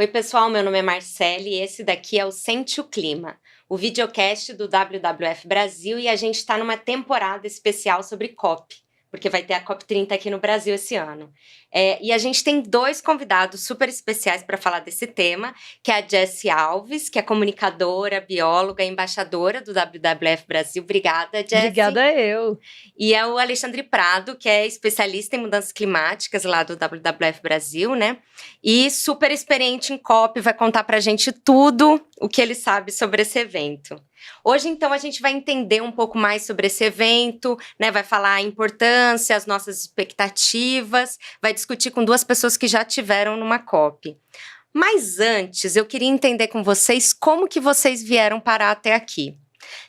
Oi, pessoal, meu nome é Marcele e esse daqui é o Sente o Clima, o videocast do WWF Brasil, e a gente está numa temporada especial sobre COP, porque vai ter a COP30 aqui no Brasil esse ano. E a gente tem dois convidados super especiais para falar desse tema, que é a Jessie Alves, que é comunicadora, bióloga e embaixadora do WWF Brasil. Obrigada, Jessie. Obrigada eu. E é o Alexandre Prado, que é especialista em mudanças climáticas lá do WWF Brasil, né? E super experiente em COP, vai contar pra gente tudo o que ele sabe sobre esse evento. Hoje, então, a gente vai entender um pouco mais sobre esse evento, né? Vai falar a importância, as nossas expectativas, vai discutir com duas pessoas que já tiveram numa COP. Mas antes, eu queria entender com vocês como que vocês vieram parar até aqui.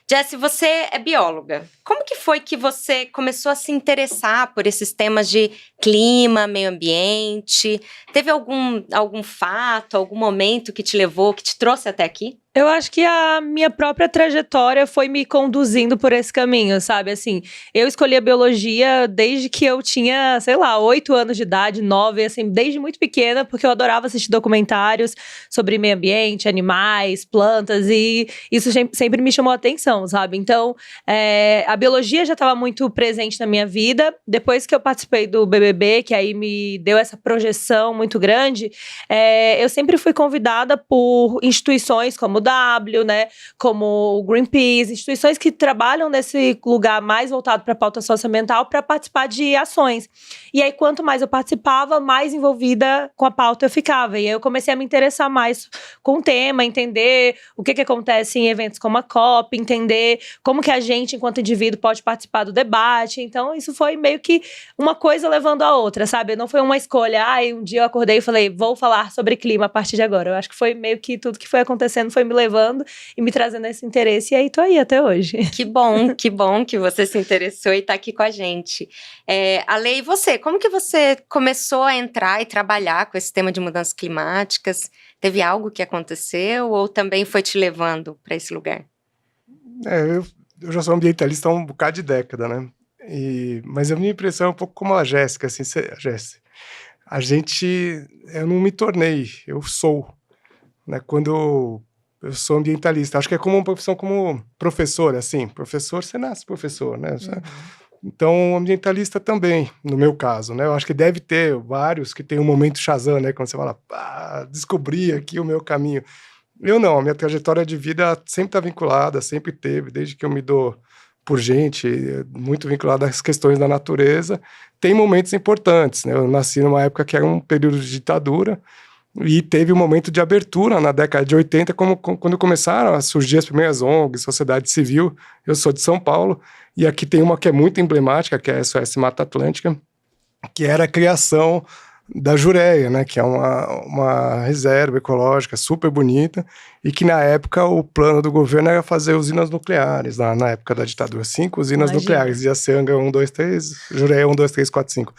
Jessie, você é bióloga. Como que foi que você começou a se interessar por esses temas de clima, meio ambiente? Teve algum fato, algum momento que te levou, que te trouxe até aqui? Eu acho que a minha própria trajetória foi me conduzindo por esse caminho, sabe? Assim, eu escolhi a biologia desde que eu tinha, 8 anos de idade, 9, assim, desde muito pequena, porque eu adorava assistir documentários sobre meio ambiente, animais, plantas, e isso sempre me chamou a atenção, sabe? Então, a biologia já estava muito presente na minha vida. Depois que eu participei do BBB, que aí me deu essa projeção muito grande, eu sempre fui convidada por instituições como o W, né, como o Greenpeace, instituições que trabalham nesse lugar mais voltado para a pauta socioambiental para participar de ações. E aí, quanto mais eu participava, mais envolvida com a pauta eu ficava. E aí eu comecei a me interessar mais com o tema, entender o que acontece em eventos como a COP, entender como que a gente, enquanto indivíduo, pode participar do debate. Então, isso foi meio que uma coisa levando a outra, sabe? Não foi uma escolha, um dia eu acordei e falei, vou falar sobre clima a partir de agora. Eu acho que foi meio que tudo que foi acontecendo foi me levando e me trazendo esse interesse, e aí tô aí até hoje. Que bom que você se interessou e tá aqui com a gente. Ale, e você? Como que você começou a entrar e trabalhar com esse tema de mudanças climáticas? Teve algo que aconteceu ou também foi te levando para esse lugar? Eu já sou ambientalista há um bocado de década, né? Mas a minha impressão é um pouco como a Jéssica, assim, Jéssica. Eu não me tornei, eu sou, né? Quando eu sou ambientalista, acho que é como uma profissão como professor, assim, professor, você nasce professor, né? Uhum. Então, ambientalista também, no meu caso, né? Eu acho que deve ter vários que tem um momento Shazam, né? Quando você fala, descobri aqui o meu caminho. Eu não, a minha trajetória de vida sempre está vinculada, sempre teve, desde que eu me dou por gente, muito vinculada às questões da natureza. Tem momentos importantes, né? Eu nasci numa época que era um período de ditadura, e teve um momento de abertura na década de 80, quando começaram a surgir as primeiras ONGs, sociedade civil. Eu sou de São Paulo, e aqui tem uma que é muito emblemática, que é a SOS Mata Atlântica, que era a criação da Jureia, né, que é uma reserva ecológica super bonita, e que na época o plano do governo era fazer usinas nucleares, na época da ditadura, 5 usinas nucleares, Iaçanga 1, 2, 3, Jureia 1, 2, 3, 4, 5.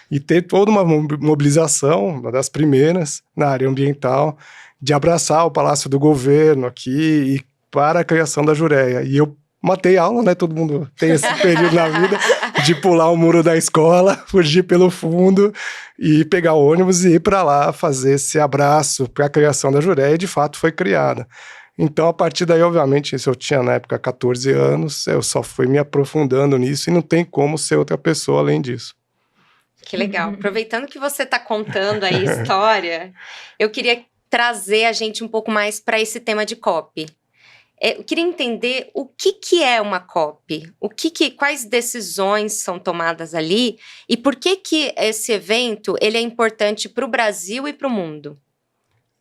E ter toda uma mobilização, uma das primeiras, na área ambiental, de abraçar o Palácio do Governo aqui e para a criação da Jureia. E eu matei aula, né? Todo mundo tem esse período na vida de pular o muro da escola, fugir pelo fundo e pegar o ônibus e ir para lá fazer esse abraço para a criação da Jureia, e de fato foi criada. Então, a partir daí, obviamente, isso eu tinha na época 14 anos, eu só fui me aprofundando nisso e não tem como ser outra pessoa além disso. Que legal. Aproveitando que você está contando aí a história, eu queria trazer a gente um pouco mais para esse tema de COP. Eu queria entender o que é uma COP, quais decisões são tomadas ali e por que esse evento ele é importante para o Brasil e para o mundo.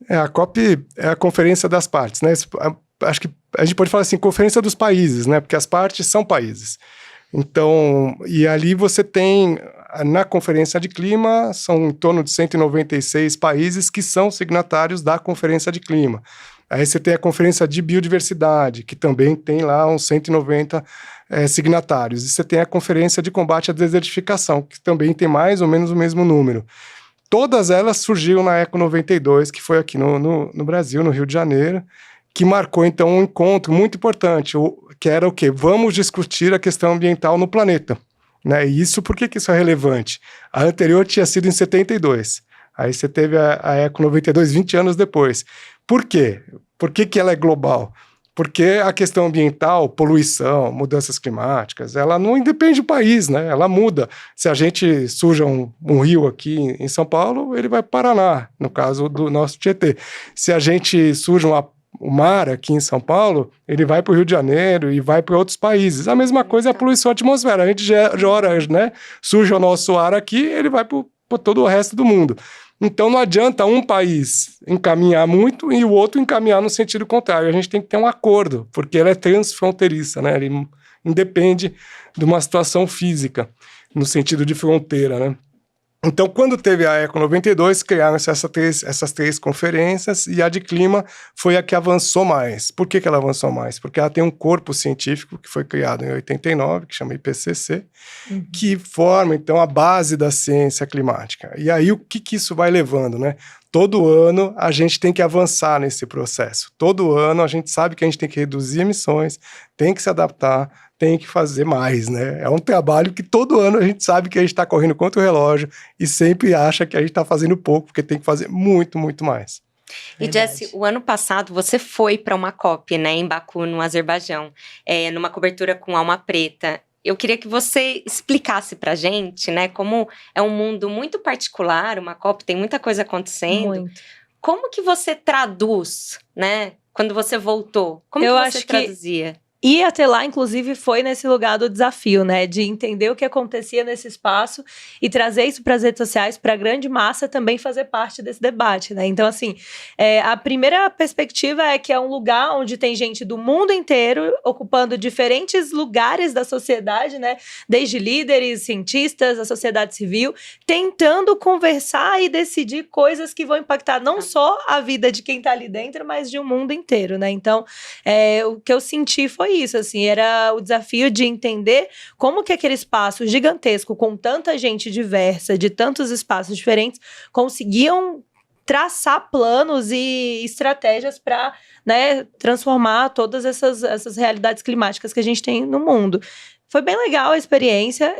A COP é a Conferência das Partes, né? Acho que a gente pode falar assim, Conferência dos Países, né? Porque as partes são países. Então, e ali você tem, na Conferência de Clima, são em torno de 196 países que são signatários da Conferência de Clima. Aí você tem a Conferência de Biodiversidade, que também tem lá uns 190 signatários. E você tem a Conferência de Combate à Desertificação, que também tem mais ou menos o mesmo número. Todas elas surgiram na Eco 92, que foi aqui no Brasil, no Rio de Janeiro, que marcou, então, um encontro muito importante, que era o quê? Vamos discutir a questão ambiental no planeta. Né? E isso, por que isso é relevante? A anterior tinha sido em 72. Aí você teve a Eco 92 20 anos depois. Por quê? Por que ela é global? Porque a questão ambiental, poluição, mudanças climáticas, ela não independe do país, né? Ela muda. Se a gente suja um rio aqui em São Paulo, ele vai para o Paraná, no caso do nosso Tietê. Se a gente suja o mar aqui em São Paulo, ele vai para o Rio de Janeiro e vai para outros países. A mesma coisa é a poluição atmosférica. A gente joga, né? Suja o nosso ar aqui, ele vai para todo o resto do mundo. Então não adianta um país encaminhar muito e o outro encaminhar no sentido contrário. A gente tem que ter um acordo, porque ela é transfronteiriça, né? Ele independe de uma situação física, no sentido de fronteira, né? Então, quando teve a Eco 92, criaram-se essas três conferências e a de clima foi a que avançou mais. Por que ela avançou mais? Porque ela tem um corpo científico que foi criado em 89, que chama IPCC, que forma, então, a base da ciência climática. E aí, o que isso vai levando, né? Todo ano a gente tem que avançar nesse processo. Todo ano a gente sabe que a gente tem que reduzir emissões, tem que se adaptar, tem que fazer mais, né? É um trabalho que todo ano a gente sabe que a gente está correndo contra o relógio e sempre acha que a gente está fazendo pouco, porque tem que fazer muito, muito mais. E Jesse, o ano passado você foi para uma COP, né, em Baku, no Azerbaijão, numa cobertura com Alma Preta. Eu queria que você explicasse pra gente, né, como é um mundo muito particular, uma COP tem muita coisa acontecendo. Muito. Como que você traduz, né, quando você voltou? Como que você traduzia? Ir até lá, inclusive, foi nesse lugar do desafio, né? De entender o que acontecia nesse espaço e trazer isso para as redes sociais, para a grande massa também fazer parte desse debate, né? Então, assim, a primeira perspectiva é que é um lugar onde tem gente do mundo inteiro ocupando diferentes lugares da sociedade, né? Desde líderes, cientistas, a sociedade civil, tentando conversar e decidir coisas que vão impactar não só a vida de quem está ali dentro, mas de um mundo inteiro, né? Então, o que eu senti foi isso, assim, era o desafio de entender como que aquele espaço gigantesco, com tanta gente diversa, de tantos espaços diferentes, conseguiam traçar planos e estratégias para, né, transformar todas essas realidades climáticas que a gente tem no mundo. Foi bem legal a experiência,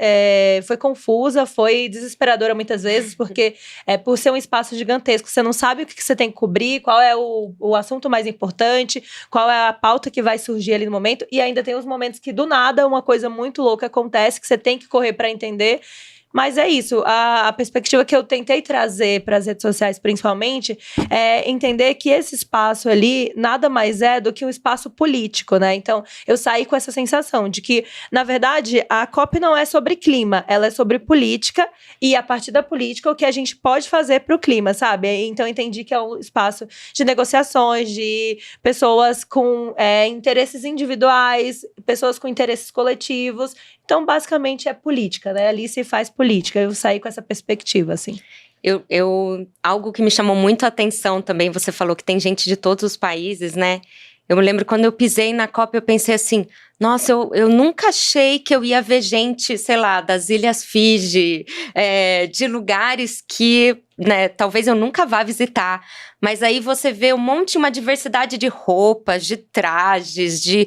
foi confusa, foi desesperadora muitas vezes, porque por ser um espaço gigantesco, você não sabe o que você tem que cobrir, qual é o assunto mais importante, qual é a pauta que vai surgir ali no momento, e ainda tem os momentos que do nada uma coisa muito louca acontece, que você tem que correr para entender. Mas é isso, a perspectiva que eu tentei trazer para as redes sociais, principalmente, é entender que esse espaço ali nada mais é do que um espaço político, né? Então, eu saí com essa sensação de que, na verdade, a COP não é sobre clima, ela é sobre política e, a partir da política, o que a gente pode fazer para o clima, sabe? Então, eu entendi que é um espaço de negociações, de pessoas com interesses individuais, pessoas com interesses coletivos. Então, basicamente, é política, né? Ali se faz política. Eu saí com essa perspectiva, assim. Algo que me chamou muito a atenção também, você falou que tem gente de todos os países, né? Eu me lembro quando eu pisei na COP, eu pensei assim, nossa, eu nunca achei que eu ia ver gente, sei lá, das Ilhas Fiji, de lugares que, né, talvez eu nunca vá visitar. Mas aí você vê uma diversidade de roupas, de trajes, de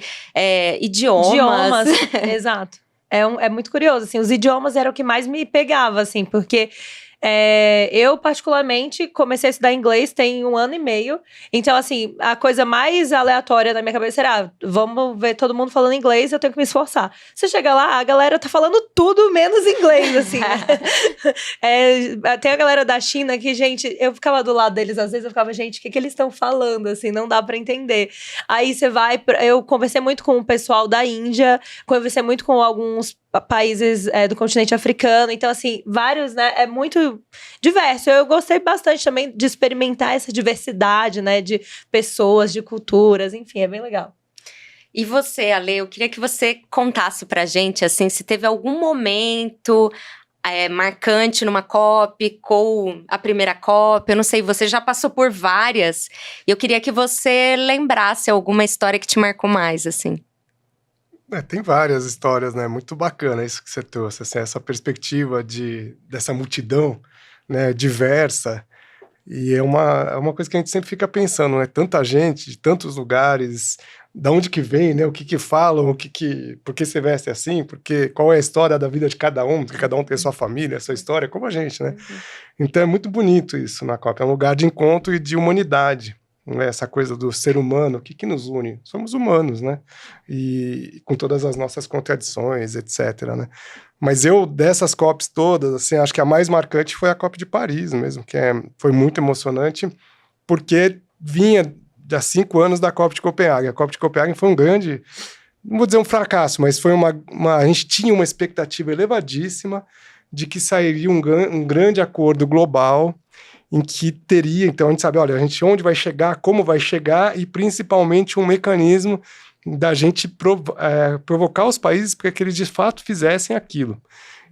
idiomas. Exato. É muito curioso, assim, os idiomas eram o que mais me pegava, assim, porque eu, particularmente, comecei a estudar inglês tem 1 ano e meio, então, assim, a coisa mais aleatória na minha cabeça era, vamos ver todo mundo falando inglês, eu tenho que me esforçar. Você chega lá, a galera tá falando tudo menos inglês, assim, tem a galera da China que, gente, eu ficava do lado deles, às vezes eu ficava, gente, o que eles estão falando, assim, não dá pra entender. Aí você vai, eu conversei muito com o pessoal da Índia, conversei muito com alguns países do continente africano, então assim, vários, né, é muito diverso. Eu gostei bastante também de experimentar essa diversidade, né, de pessoas, de culturas, enfim, é bem legal. E você, Ale, eu queria que você contasse pra gente, assim, se teve algum momento marcante numa COP, ou a primeira COP, eu não sei, você já passou por várias, e eu queria que você lembrasse alguma história que te marcou mais, assim. Tem várias histórias, né? Muito bacana isso que você trouxe, assim, essa perspectiva dessa multidão, né, diversa. E é uma coisa que a gente sempre fica pensando, né? Tanta gente, de tantos lugares, da onde que vem, né? O que falam, por que você veste assim, qual é a história da vida de cada um, porque cada um tem a sua família, a sua história, como a gente, né? Então é muito bonito isso na COP, é um lugar de encontro e de humanidade, né? Essa coisa do ser humano, o que nos une? Somos humanos, né? E com todas as nossas contradições, etc, né? Mas dessas COPs todas, assim, acho que a mais marcante foi a COP de Paris mesmo, foi muito emocionante, porque vinha há 5 anos da COP de Copenhague. A COP de Copenhague foi um grande, não vou dizer um fracasso, mas foi a gente tinha uma expectativa elevadíssima de que sairia um grande acordo global em que teria, então a gente sabe, olha, onde vai chegar, como vai chegar e principalmente um mecanismo da gente provocar os países para que eles de fato fizessem aquilo.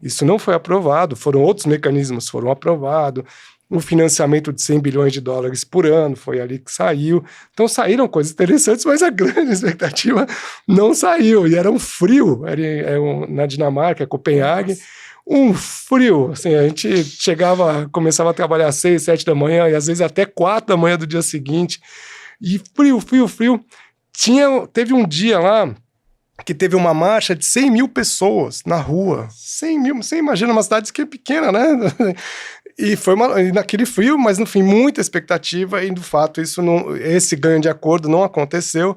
Isso não foi aprovado, foram outros mecanismos foram aprovados, o financiamento de 100 bilhões de dólares por ano, foi ali que saiu. Então saíram coisas interessantes, mas a grande expectativa não saiu. E era um frio, na Dinamarca, Copenhague, um frio. Assim, a gente começava a trabalhar às 6, 7 da manhã, e às vezes até 4 da manhã do dia seguinte. E frio. Teve um dia lá que teve uma marcha de 100 mil pessoas na rua. 100 mil, você imagina uma cidade que é pequena, né? E foi naquele frio, mas no fim, muita expectativa, e de fato esse ganho de acordo não aconteceu.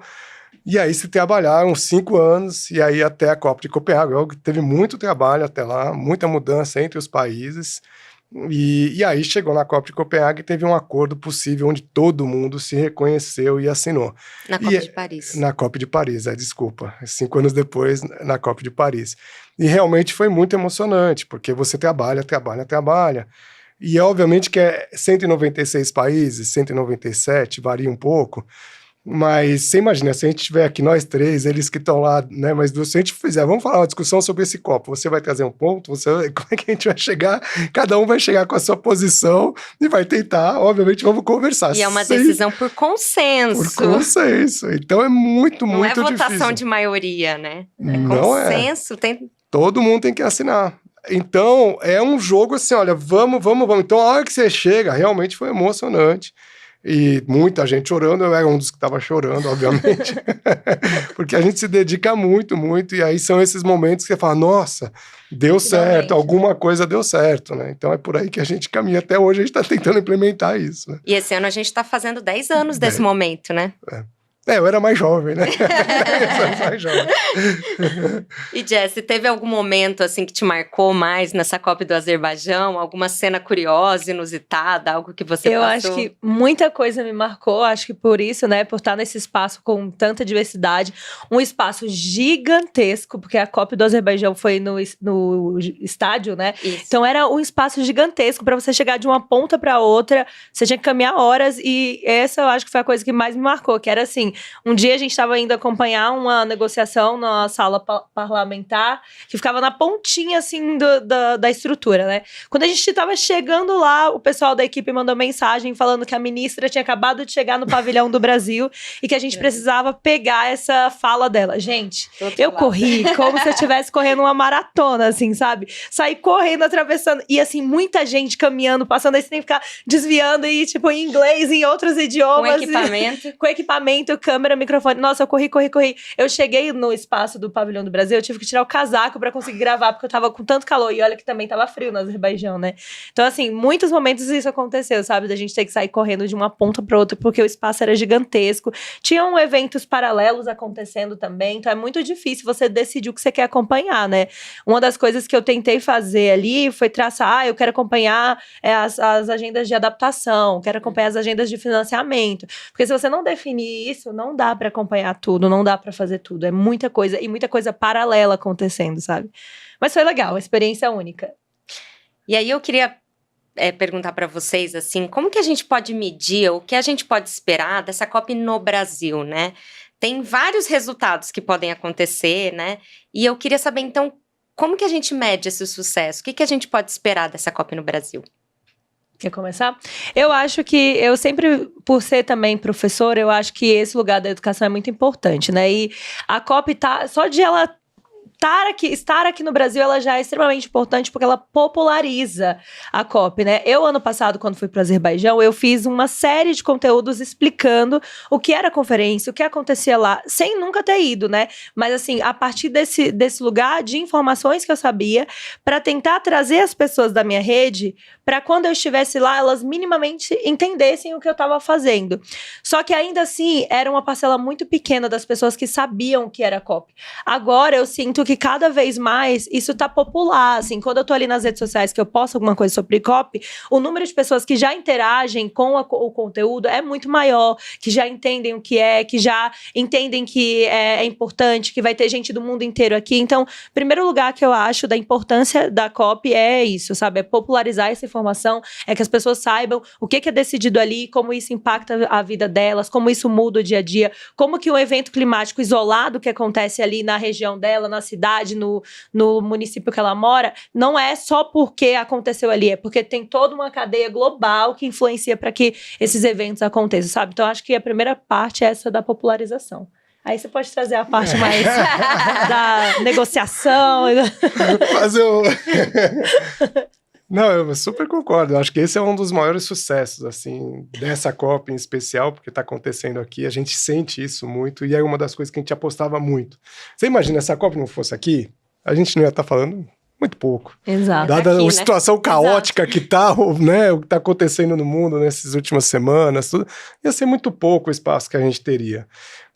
E aí se trabalharam 5 anos, e aí até a COP de Copenhague, teve muito trabalho até lá, muita mudança entre os países. E aí chegou na COP de Copenhague e teve um acordo possível onde todo mundo se reconheceu e assinou. Na COP de Paris. Na COP de Paris, desculpa. 5 anos depois, na COP de Paris. E realmente foi muito emocionante, porque você trabalha. E obviamente que é 196 países, 197, varia um pouco. Mas você imagina, se a gente tiver aqui nós 3, eles que estão lá, né? Mas se a gente fizer, vamos falar uma discussão sobre esse copo. Você vai trazer um ponto, como é que a gente vai chegar? Cada um vai chegar com a sua posição e vai tentar, obviamente, vamos conversar. E é uma decisão por consenso. Por consenso. Então é muito difícil. Não é votação difícil. De maioria, né? Não consenso. Todo mundo tem que assinar. Então, é um jogo assim, olha, vamos. Então, a hora que você chega, realmente foi emocionante. E muita gente chorando, eu era um dos que estava chorando, obviamente. Porque a gente se dedica muito, e aí são esses momentos que você fala, nossa, deu certo, alguma coisa deu certo, né? Então é por aí que a gente caminha. Até hoje a gente está tentando implementar isso, né? E esse ano a gente está fazendo 10 anos desse momento, né? Eu era mais jovem, né? mais jovem. E Jessie, teve algum momento assim que te marcou mais nessa COP do Azerbaijão? Alguma cena curiosa, inusitada, algo que você passou? Eu acho que muita coisa me marcou, acho que por isso, né, por estar nesse espaço com tanta diversidade, um espaço gigantesco, porque a COP do Azerbaijão foi no estádio, né? Isso. Então era um espaço gigantesco para você chegar de uma ponta para outra, você tinha que caminhar horas, e essa eu acho que foi a coisa que mais me marcou, que era assim, um dia a gente estava indo acompanhar uma negociação na sala parlamentar, que ficava na pontinha, assim, da estrutura, né? Quando a gente estava chegando lá, o pessoal da equipe mandou mensagem falando que a ministra tinha acabado de chegar no pavilhão do Brasil e que a gente precisava pegar essa fala dela. Gente, eu corri como se eu estivesse correndo uma maratona, assim, sabe? Saí correndo, atravessando, e assim, muita gente caminhando, passando, aí você tem que ficar desviando e, tipo, em inglês, em outros idiomas. Com equipamento, câmera, microfone. Nossa, eu corri. Eu cheguei no espaço do pavilhão do Brasil, eu tive que tirar o casaco pra conseguir gravar, porque eu tava com tanto calor. E olha que também tava frio no Azerbaijão, né? Então, assim, muitos momentos isso aconteceu, sabe? Da gente ter que sair correndo de uma ponta pra outra, porque o espaço era gigantesco. Tinham eventos paralelos acontecendo também. Então, é muito difícil você decidir o que você quer acompanhar, né? Uma das coisas que eu tentei fazer ali foi traçar, eu quero acompanhar as agendas de adaptação, quero acompanhar as agendas de financiamento. Porque se você não definir isso, não dá pra acompanhar tudo, não dá pra fazer tudo. É muita coisa, e muita coisa paralela acontecendo, sabe? Mas foi legal, experiência única. E aí eu queria perguntar pra vocês, assim, como que a gente pode medir, o que a gente pode esperar dessa COP no Brasil, né? Tem vários resultados que podem acontecer, né? E eu queria saber, então, como que a gente mede esse sucesso? O que a gente pode esperar dessa COP no Brasil? Quer começar? Eu acho que, eu sempre, por ser também professora, eu acho que esse lugar da educação é muito importante, né? E a COP só de ela estar aqui no Brasil, ela já é extremamente importante porque ela populariza a COP, né? Eu, ano passado, quando fui para o Azerbaijão, eu fiz uma série de conteúdos explicando o que era a conferência, o que acontecia lá, sem nunca ter ido, né? Mas, assim, a partir desse lugar de informações que eu sabia, para tentar trazer as pessoas da minha rede, para quando eu estivesse lá, elas minimamente entendessem o que eu estava fazendo. Só que, ainda assim, era uma parcela muito pequena das pessoas que sabiam o que era a COP. Agora, eu sinto que cada vez mais isso tá popular, assim, quando eu tô ali nas redes sociais que eu posto alguma coisa sobre COP, o número de pessoas que já interagem com o conteúdo é muito maior, que já entendem o que é, que já entendem que é importante, que vai ter gente do mundo inteiro aqui. Então, primeiro lugar que eu acho da importância da COP é isso, sabe? É popularizar essa informação, é que as pessoas saibam o que é decidido ali, como isso impacta a vida delas, como isso muda o dia a dia, como que um evento climático isolado que acontece ali na região dela, na cidade, no município que ela mora, não é só porque aconteceu ali, é porque tem toda uma cadeia global que influencia para que esses eventos aconteçam, sabe? Então, acho que a primeira parte é essa da popularização. Aí você pode trazer a parte mais da negociação. Mas eu... Não, eu super concordo. Eu acho que esse é um dos maiores sucessos, assim, dessa COP em especial, porque está acontecendo aqui. A gente sente isso muito e é uma das coisas que a gente apostava muito. Você imagina, se a COP não fosse aqui, a gente não ia estar falando muito pouco. Exato. Dada aqui, a né? situação caótica que tá, né, o que está acontecendo no mundo nessas últimas semanas, tudo, ia ser muito pouco o espaço que a gente teria.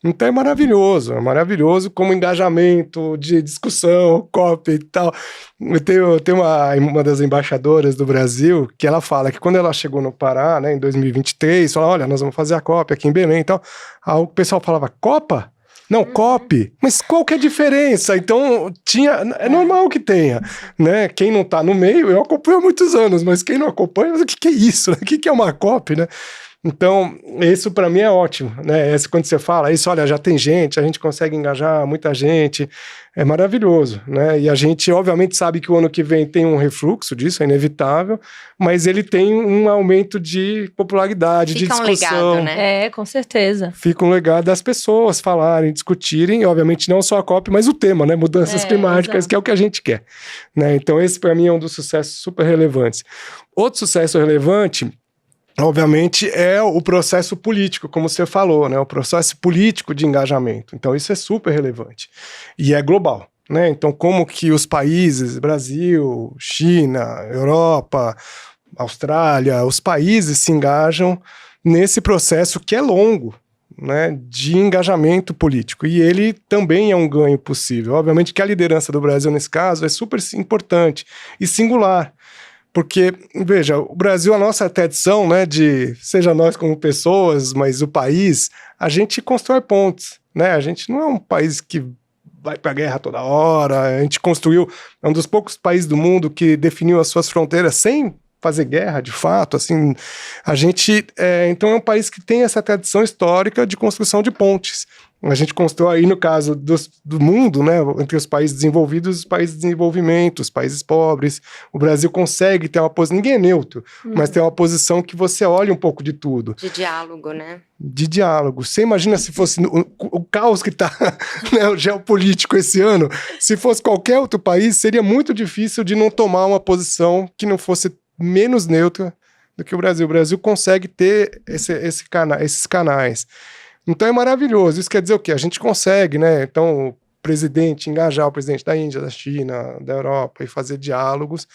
Então é maravilhoso como engajamento de discussão, COP e tal. Eu tenho uma das embaixadoras do Brasil que ela fala que quando ela chegou no Pará, né, em 2023, falou, olha, nós vamos fazer a COP aqui em Belém e tal. Aí o pessoal falava, Copa? Não, COP, mas qual que é a diferença? Então, é normal que tenha, né? Quem não tá no meio, eu acompanho há muitos anos, mas quem não acompanha, o que é isso? O que é uma COP, né? Então, isso para mim é ótimo, né? Quando você fala isso, olha, já tem gente, a gente consegue engajar muita gente, é maravilhoso, né? E a gente, obviamente, sabe que o ano que vem tem um refluxo disso, é inevitável, mas ele tem um aumento de popularidade, de discussão. Fica um legado, né? É, com certeza. Fica um legado das pessoas falarem, discutirem, e obviamente não só a COP, mas o tema, né? Mudanças climáticas, exato. que é o que a gente quer, né? Então, esse para mim é um dos sucessos super relevantes. Outro sucesso relevante, obviamente, é o processo político, como você falou, né? O processo político de engajamento. Então, isso é super relevante. E é global, né? Então, como que os países, Brasil, China, Europa, Austrália, os países se engajam nesse processo que é longo, né, de engajamento político. E ele também é um ganho possível. Obviamente que a liderança do Brasil, nesse caso, é super importante e singular. Porque, veja, o Brasil, a nossa tradição, né, seja nós como pessoas, mas o país, a gente constrói pontes, né? A gente não é um país que vai para a guerra toda hora, a gente construiu, é um dos poucos países do mundo que definiu as suas fronteiras sem fazer guerra, de fato, assim, a gente, então é um país que tem essa tradição histórica de construção de pontes. A gente constrói aí, no caso do mundo, né, entre os países desenvolvidos e os países de desenvolvimento, os países pobres, o Brasil consegue ter uma posição, ninguém é neutro, mas tem uma posição que você olha um pouco de tudo. De diálogo, né? De diálogo. Você imagina se fosse o caos que está, né, o geopolítico esse ano, se fosse qualquer outro país, seria muito difícil de não tomar uma posição que não fosse menos neutra do que o Brasil. O Brasil consegue ter esses canais. Então é maravilhoso. Isso quer dizer o quê? A gente consegue, né? Então, o presidente, engajar o presidente da Índia, da China, da Europa e fazer diálogos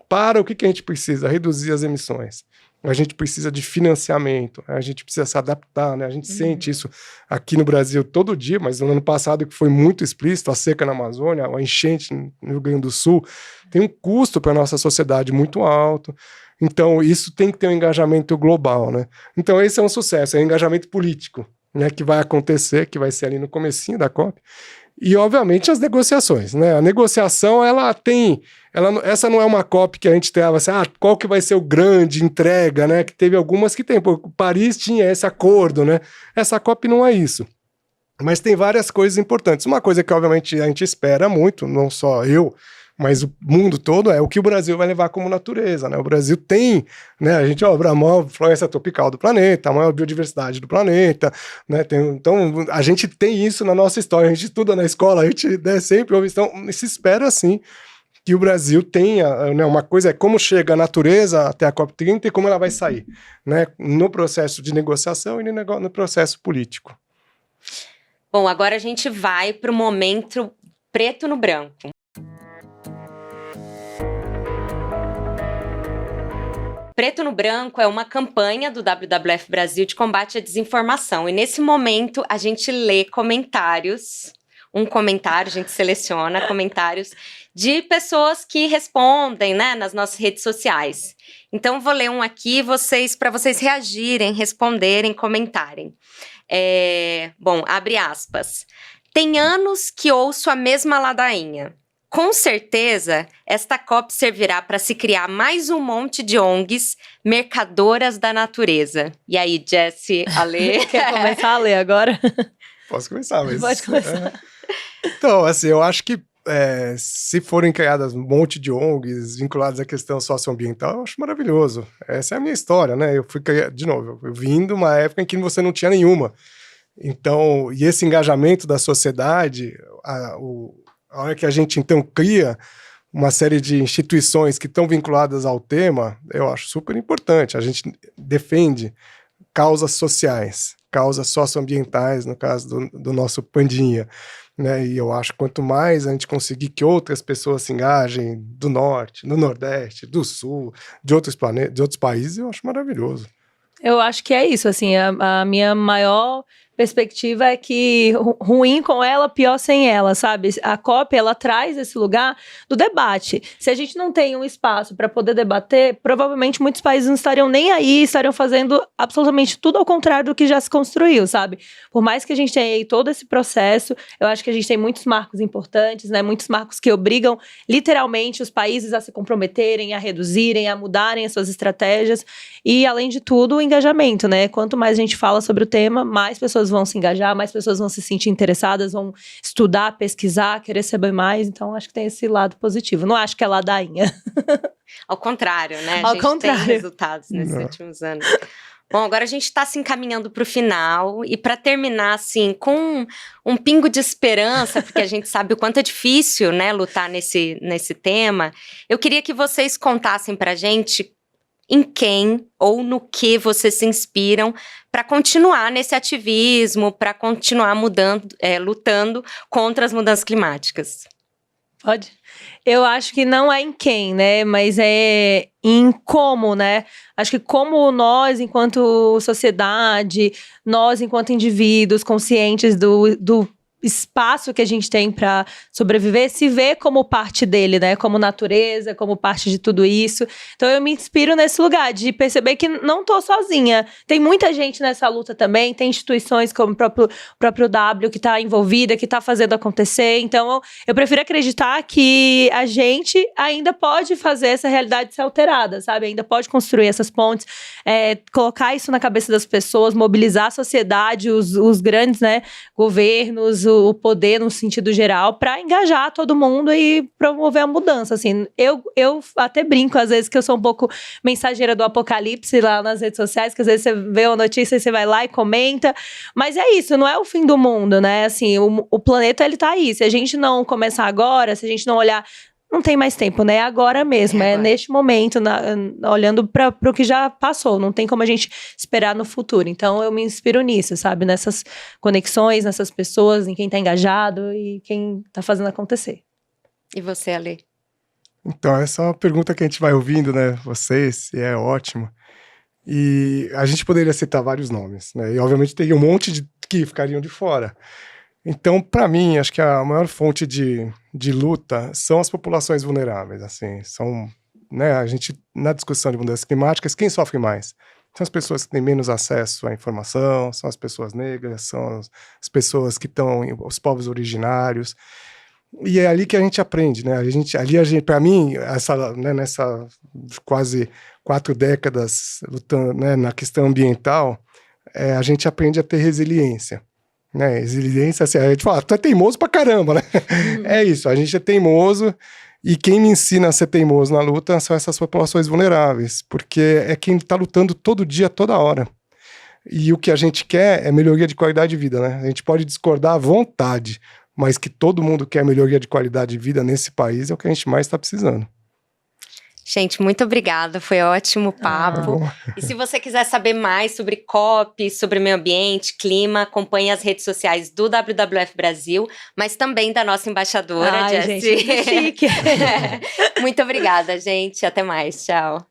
para o que a gente precisa? Reduzir as emissões. A gente precisa de financiamento, a gente precisa se adaptar, né? A gente sente isso aqui no Brasil todo dia, mas no ano passado que foi muito explícito, a seca na Amazônia, a enchente no Rio Grande do Sul, tem um custo para a nossa sociedade muito alto. Então, isso tem que ter um engajamento global, né? Então, esse é um sucesso, é um engajamento político, né, que vai acontecer, que vai ser ali no comecinho da COP. E, obviamente, as negociações, né? A negociação, essa não é uma COP que a gente tava assim, qual que vai ser o grande entrega, né? Que teve algumas que tem. Pô, Paris tinha esse acordo, né? Essa COP não é isso. Mas tem várias coisas importantes. Uma coisa que, obviamente, a gente espera muito, não só eu, mas o mundo todo é o que o Brasil vai levar como natureza, né? O Brasil tem, né, a gente, a maior floresta tropical do planeta, a maior biodiversidade do planeta, né? Então, a gente tem isso na nossa história, a gente estuda na escola, a gente, né, sempre ouve, então, se espera, assim, que o Brasil tenha, né, uma coisa é como chega a natureza até a COP30 e como ela vai sair, né, no processo de negociação e no processo político. Bom, agora a gente vai para o momento preto no branco. Preto no Branco é uma campanha do WWF Brasil de combate à desinformação. E nesse momento a gente lê comentários, a gente seleciona comentários de pessoas que respondem, né, nas nossas redes sociais. Então vou ler um aqui para vocês reagirem, responderem, comentarem. Bom, abre aspas. Tem anos que ouço a mesma ladainha. Com certeza, esta COP servirá para se criar mais um monte de ONGs mercadoras da natureza. E aí, Jessie, Ale? Quer começar a ler agora? Posso começar, mas... Pode começar. Então, assim, eu acho que se forem criadas um monte de ONGs vinculadas à questão socioambiental, eu acho maravilhoso. Essa é a minha história, né? De novo, eu vim de uma época em que você não tinha nenhuma. Então, e esse engajamento da sociedade, a hora que a gente, então, cria uma série de instituições que estão vinculadas ao tema, eu acho super importante. A gente defende causas sociais, causas socioambientais, no caso do nosso Pandinha, né? E eu acho que quanto mais a gente conseguir que outras pessoas se engajem do Norte, do Nordeste, do Sul, de outros planetas, de outros países, eu acho maravilhoso. Eu acho que é isso, assim, a minha maior perspectiva é que ruim com ela, pior sem ela, sabe? A COP, ela traz esse lugar do debate. Se a gente não tem um espaço para poder debater, provavelmente muitos países não estariam nem aí, estariam fazendo absolutamente tudo ao contrário do que já se construiu, sabe? Por mais que a gente tenha aí todo esse processo, eu acho que a gente tem muitos marcos importantes, né? Muitos marcos que obrigam literalmente os países a se comprometerem, a reduzirem, a mudarem as suas estratégias e, além de tudo, o engajamento, né? Quanto mais a gente fala sobre o tema, mais pessoas vão se engajar, mais pessoas vão se sentir interessadas, vão estudar, pesquisar, querer saber mais. Então, acho que tem esse lado positivo. Não acho que é ladainha. Ao contrário, né? Ao a gente contrário. tem resultados nesses últimos anos. Bom, agora a gente está se encaminhando para o final e para terminar, assim, com um pingo de esperança, porque a gente sabe o quanto é difícil, né, lutar nesse tema, eu queria que vocês contassem para a gente em quem ou no que vocês se inspiram para continuar nesse ativismo, para continuar lutando contra as mudanças climáticas. Pode? Eu acho que não é em quem, né? Mas é em como, né? Acho que como nós, enquanto sociedade, nós, enquanto indivíduos conscientes do espaço que a gente tem para sobreviver, se vê como parte dele, né? Como natureza, como parte de tudo isso. Então eu me inspiro nesse lugar de perceber que não tô sozinha. Tem muita gente nessa luta também, tem instituições como o próprio W que tá envolvida, que tá fazendo acontecer. Então eu prefiro acreditar que a gente ainda pode fazer essa realidade ser alterada, sabe? Ainda pode construir essas pontes, colocar isso na cabeça das pessoas, mobilizar a sociedade, os grandes, né, governos, o poder no sentido geral, para engajar todo mundo e promover a mudança, assim. Eu até brinco, às vezes, que eu sou um pouco mensageira do apocalipse lá nas redes sociais, que às vezes você vê uma notícia e você vai lá e comenta, mas é isso, não é o fim do mundo, né? Assim, o planeta, ele tá aí. Se a gente não começar agora, se a gente não olhar... Não tem mais tempo, né? É agora mesmo, é neste momento, olhando para o que já passou. Não tem como a gente esperar no futuro. Então, eu me inspiro nisso, sabe? Nessas conexões, nessas pessoas, em quem tá engajado e quem tá fazendo acontecer. E você, Ale? Então, essa é uma pergunta que a gente vai ouvindo, né? Vocês, e é ótimo. E a gente poderia citar vários nomes, né? E, obviamente, teria um monte de que ficariam de fora. Então, para mim, acho que a maior fonte de luta são as populações vulneráveis, assim, são, né, a gente, na discussão de mudanças climáticas, quem sofre mais? São as pessoas que têm menos acesso à informação, são as pessoas negras, são as pessoas que estão, os povos originários, e é ali que a gente aprende, né, para mim, nessa quase 4 décadas lutando, né, na questão ambiental, a gente aprende a ter resiliência. Né, resiliência, assim, a gente fala, tu é teimoso pra caramba, né? É isso, a gente é teimoso E quem me ensina a ser teimoso na luta são essas populações vulneráveis, porque é quem está lutando todo dia, toda hora. E o que a gente quer é melhoria de qualidade de vida, né? A gente pode discordar à vontade, mas que todo mundo quer melhoria de qualidade de vida nesse país é o que a gente mais está precisando. Gente, muito obrigada, foi ótimo o papo. E se você quiser saber mais sobre COP, sobre meio ambiente, clima, acompanhe as redes sociais do WWF Brasil, mas também da nossa embaixadora, Jessie. Gente, muito chique. Muito obrigada, gente. Até mais. Tchau.